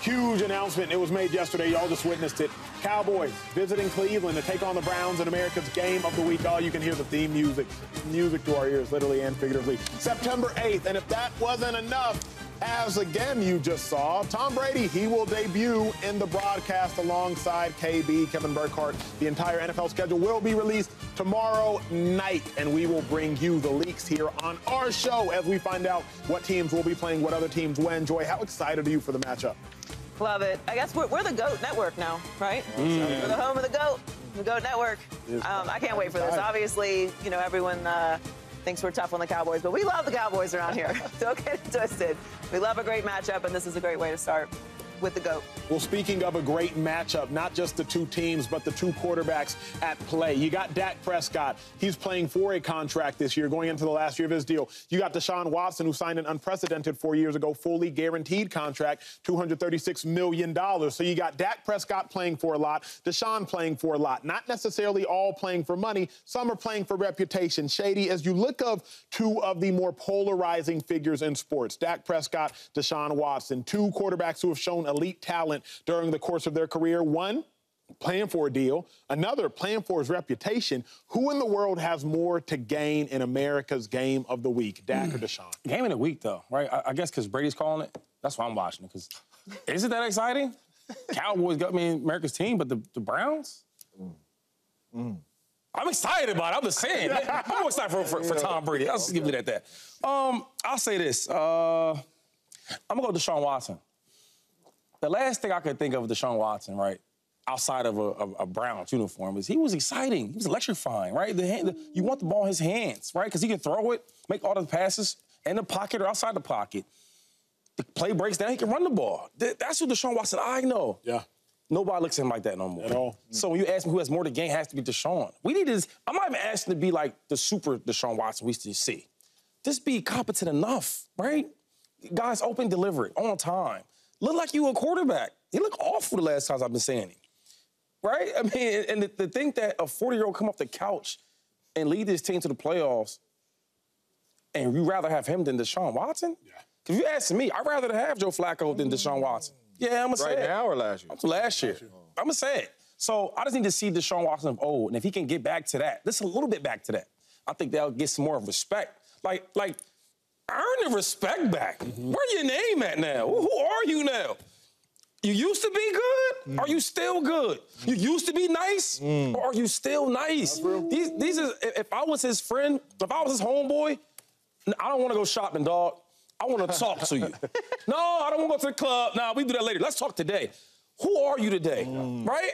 Huge announcement. It was made yesterday. Y'all just witnessed it. Cowboys visiting Cleveland to take on the Browns in America's Game of the Week. Oh, you can hear the theme music. Music to our ears, literally and figuratively. September 8th. And if that wasn't enough, as again you just saw, Tom Brady, he will debut in the broadcast alongside KB, Kevin Burkhardt. The entire NFL schedule will be released tomorrow night, and we will bring you the leaks here on our show as we find out what teams will be playing, what other teams when. Joy, how excited are you for the matchup? Love it. I guess we're the GOAT network now, right? We're the home of the GOAT network. I can't wait for this. Obviously, you know, everyone thinks we're tough on the Cowboys, but we love the Cowboys around here. Don't get it twisted. We love a great matchup, and this is a great way to start with the GOAT. Well, speaking of a great matchup, not just the two teams, but the two quarterbacks at play. You got Dak Prescott. He's playing for a contract this year, going into the last year of his deal. You got Deshaun Watson, who signed an unprecedented 4 years ago, fully guaranteed contract, $236 million. So you got Dak Prescott playing for a lot, Deshaun playing for a lot. Not necessarily all playing for money. Some are playing for reputation. Shady, as you look of two of the more polarizing figures in sports, Dak Prescott, Deshaun Watson, two quarterbacks who have shown elite talent during the course of their career. One, playing for a deal. Another, playing for his reputation. Who in the world has more to gain in America's Game of the Week, Dak or Deshaun? Game of the Week, though, right? I guess because Brady's calling it. That's why I'm watching it. Because is it that exciting? Cowboys got America's team, but the Browns? I'm excited about it. I'm just saying. I'm more excited for Tom Brady. I'll just give it at that. I'll say this. I'm going to go Deshaun Watson. The last thing I could think of Deshaun Watson, right, outside of a Browns uniform, is he was exciting. He was electrifying, right? You want the ball in his hands, right? Because he can throw it, make all the passes in the pocket or outside the pocket. The play breaks down, he can run the ball. That's what Deshaun Watson I know. Yeah. Nobody looks at him like that no more. At all. So when you ask me who has more to gain, it has to be Deshaun. We need this. I'm not even asking to be like the super Deshaun Watson we used to see. Just be competent enough, right? Guys, open, deliver it on time. Look like you a quarterback. He looked awful the last times I've been saying him, right? I mean, and to think that a 40-year-old come off the couch and lead this team to the playoffs, and you rather have him than Deshaun Watson? Yeah. Because if you asking me, I'd rather have Joe Flacco than Deshaun Watson. Yeah, I'm going to say it. Right now or last year? Last year. I'm going to say it. So I just need to see Deshaun Watson of old, and if he can get back to that, just a little bit back to that, I think that'll get some more respect. Like, earn the respect back. Where your name at now? Who are you now? You used to be good? Are you still good? You used to be nice? Or are you still nice? These are, if I was his friend, if I was his homeboy, I don't want to go shopping, dog. I want to talk to you. No, I don't want to go to the club. Nah, we do that later. Let's talk today. Who are you today? Right?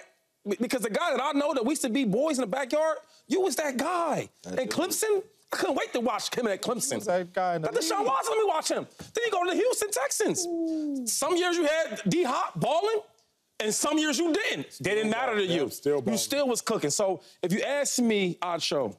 Because the guy that I know that we used to be boys in the backyard, you was that guy. And Clemson, I couldn't wait to watch him at Clemson. That guy in the Deshaun Watson, let me watch him. Then you go to the Houston Texans. Some years you had D-Hop balling, and some years you didn't. They didn't matter to you. You still was cooking. So if you ask me, Acho,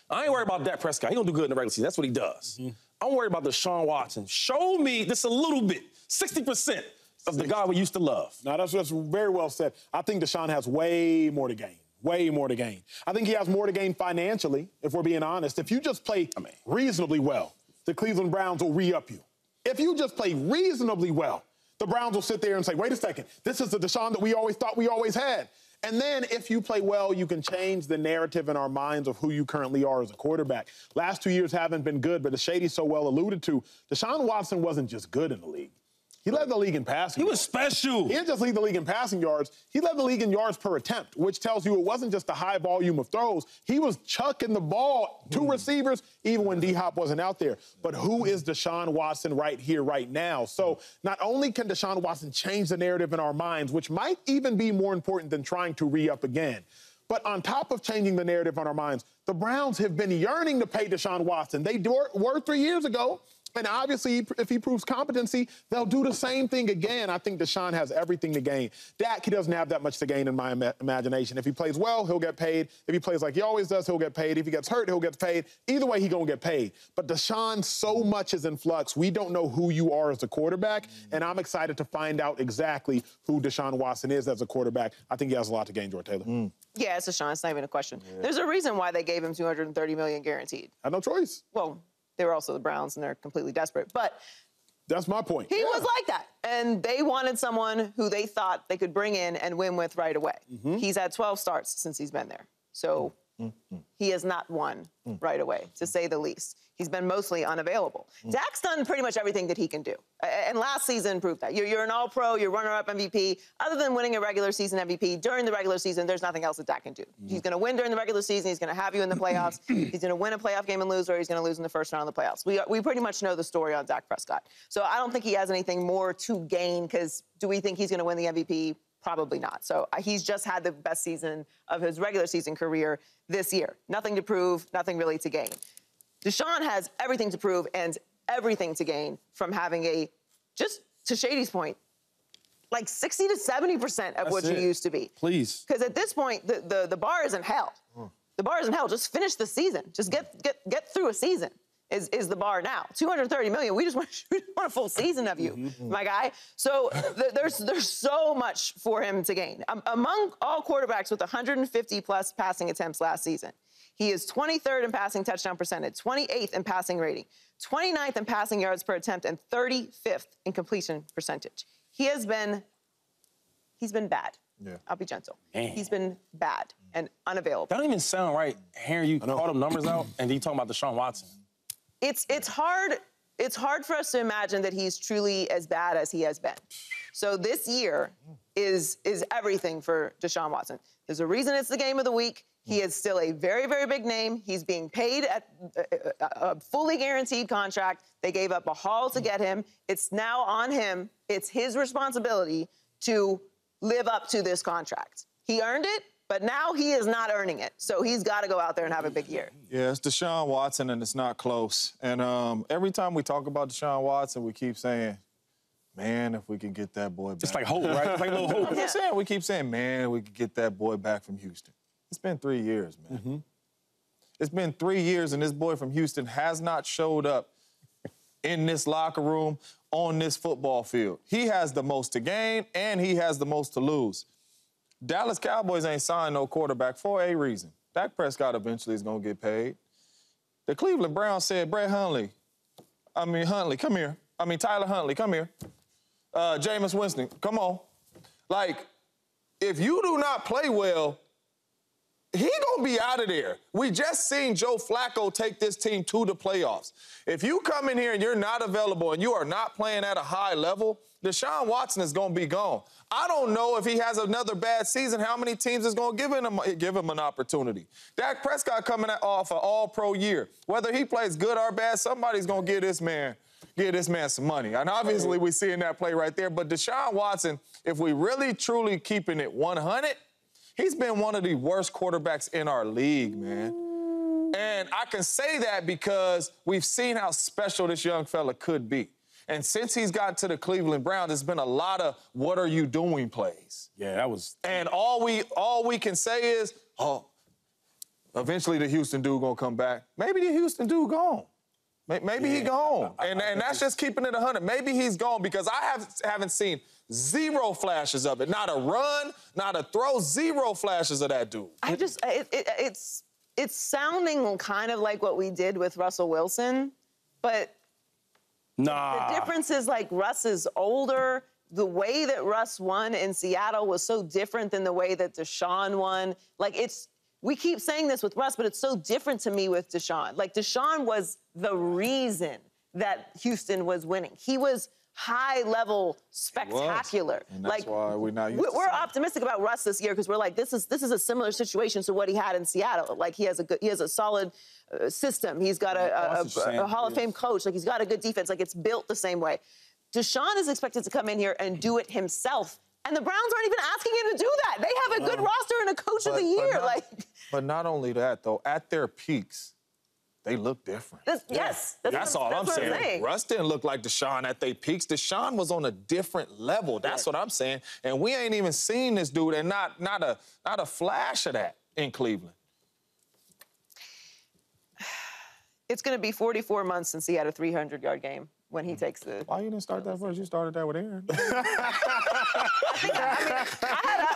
I ain't worried about Dak Prescott. He gonna do good in the regular season. That's what he does. I'm worried about Deshaun Watson. Show me just a little bit, 60% of the guy we used to love. Now, that's very well said. I think Deshaun has way more to gain. Way more to gain. I think he has more to gain financially, if we're being honest. If you just play reasonably well, the Cleveland Browns will re-up you. If you just play reasonably well, the Browns will sit there and say, wait a second, this is the Deshaun that we always thought we always had. And then if you play well, you can change the narrative in our minds of who you currently are as a quarterback. Last 2 years haven't been good, but as Shady so well alluded to, Deshaun Watson wasn't just good in the league. He led the league in passing yards. He was special. He didn't just lead the league in passing yards. He led the league in yards per attempt, which tells you it wasn't just a high volume of throws. He was chucking the ball to receivers even when D-Hop wasn't out there. But who is Deshaun Watson right here, right now? So not only can Deshaun Watson change the narrative in our minds, which might even be more important than trying to re-up again, but on top of changing the narrative on our minds, the Browns have been yearning to pay Deshaun Watson. They were 3 years ago. And obviously, if he proves competency, they'll do the same thing again. I think Deshaun has everything to gain. Dak, he doesn't have that much to gain in my imagination. If he plays well, he'll get paid. If he plays like he always does, he'll get paid. If he gets hurt, he'll get paid. Either way, he's going to get paid. But Deshaun, so much is in flux. We don't know who you are as a quarterback, and I'm excited to find out exactly who Deshaun Watson is as a quarterback. I think he has a lot to gain, George Taylor. Yeah, it's Deshaun. It's not even a question. There's a reason why they gave him $230 million guaranteed. Had no choice. Well, they were also the Browns, and they're completely desperate. But That's my point. He was like that. And they wanted someone who they thought they could bring in and win with right away. He's had 12 starts since he's been there. So he has not won right away, to say the least. He's been mostly unavailable. Dak's done pretty much everything that he can do. And last season proved that. You're an all-pro, you're runner-up MVP. Other than winning a regular season MVP, during the regular season, there's nothing else that Dak can do. He's going to win during the regular season. He's going to have you in the playoffs. He's going to win a playoff game and lose, or he's going to lose in the first round of the playoffs. We pretty much know the story on Dak Prescott. So I don't think he has anything more to gain, because do we think he's going to win the MVP? Probably not. So he's just had the best season of his regular season career this year. Nothing to prove, nothing really to gain. Deshaun has everything to prove and everything to gain from having just to Shady's point, like 60 to 70% of what you used to be. Please. Because at this point, the bar isn't hell. The bar isn't hell. Just finish the season. Just get through a season is the bar now. $230 million. We just want a full season of you, my guy. So there's so much for him to gain. Among all quarterbacks with 150-plus passing attempts last season, he is 23rd in passing touchdown percentage, 28th in passing rating, 29th in passing yards per attempt, and 35th in completion percentage. He's been bad. Yeah. I'll be gentle. Man. He's been bad and unavailable. That don't even sound right, hearing you call them numbers out and you talking about Deshaun Watson. It's hard for us to imagine that he's truly as bad as he has been. So this year is everything for Deshaun Watson. There's a reason it's the game of the week. He is still a very, very big name. He's being paid at a fully guaranteed contract. They gave up a haul to get him. It's now on him. It's his responsibility to live up to this contract. He earned it, but now he is not earning it. So he's got to go out there and have a big year. Yeah, it's Deshaun Watson, and it's not close. And every time we talk about Deshaun Watson, we keep saying, man, if we can get that boy back. It's like hope, right? It's like a little hope. Yeah. We keep saying, man, we could get that boy back from Houston. It's been 3 years, man. It's been 3 years, and this boy from Houston has not showed up in this locker room, on this football field. He has the most to gain, and he has the most to lose. Dallas Cowboys ain't signed no quarterback for a reason. Dak Prescott eventually is going to get paid. The Cleveland Browns said, Tyler Huntley, come here. Jameis Winston, come on. Like, if you do not play well, he gonna be out of there. We just seen Joe Flacco take this team to the playoffs. If you come in here and you're not available and you are not playing at a high level, Deshaun Watson is gonna be gone. I don't know if he has another bad season, how many teams is gonna give him an opportunity. Dak Prescott coming off an all-pro year. Whether he plays good or bad, somebody's gonna give this man some money. And obviously we're seeing that play right there. But Deshaun Watson, if we really, truly keeping it 100, he's been one of the worst quarterbacks in our league, man. And I can say that because we've seen how special this young fella could be. And since he's gotten to the Cleveland Browns, there's been a lot of what are you doing plays. Yeah, that was... And all we can say is, eventually the Houston dude gonna come back. Maybe the Houston dude gone. Maybe he gone. And that's just keeping it 100. Maybe he's gone because I haven't seen zero flashes of it. Not a run, not a throw, zero flashes of that dude. It's sounding kind of like what we did with Russell Wilson, but the difference is, like, Russ is older. The way that Russ won in Seattle was so different than the way that Deshaun won. Like, we keep saying this with Russ, but it's so different to me with Deshaun. Like, Deshaun was the reason that Houston was winning. He was high-level, spectacular. And that's why we're not used to We're optimistic about Russ this year because we're like, this is a similar situation to what he had in Seattle. Like, he has a solid system. He's got a Hall of Fame coach. Like, he's got a good defense. Like, it's built the same way. Deshaun is expected to come in here and do it himself. And the Browns aren't even asking him to do that. They have a good roster and a coach of the year. But not only that, though, at their peaks, they look different. Yes. That's all I'm saying. Russ didn't look like Deshaun at their peaks. Deshaun was on a different level. That's what I'm saying. And we ain't even seen this dude and not a flash of that in Cleveland. It's going to be 44 months since he had a 300-yard game when he takes the... Why you didn't start that first? You started that with Aaron. I had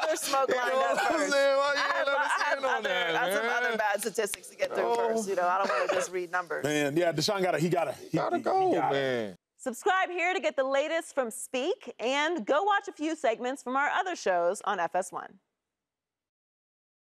other smoke lined up first. I some other bad statistics to get through first. You know, I don't want to just read numbers. Man, yeah, Deshaun got to go, man. Subscribe here to get the latest from Speak, and go watch a few segments from our other shows on FS1.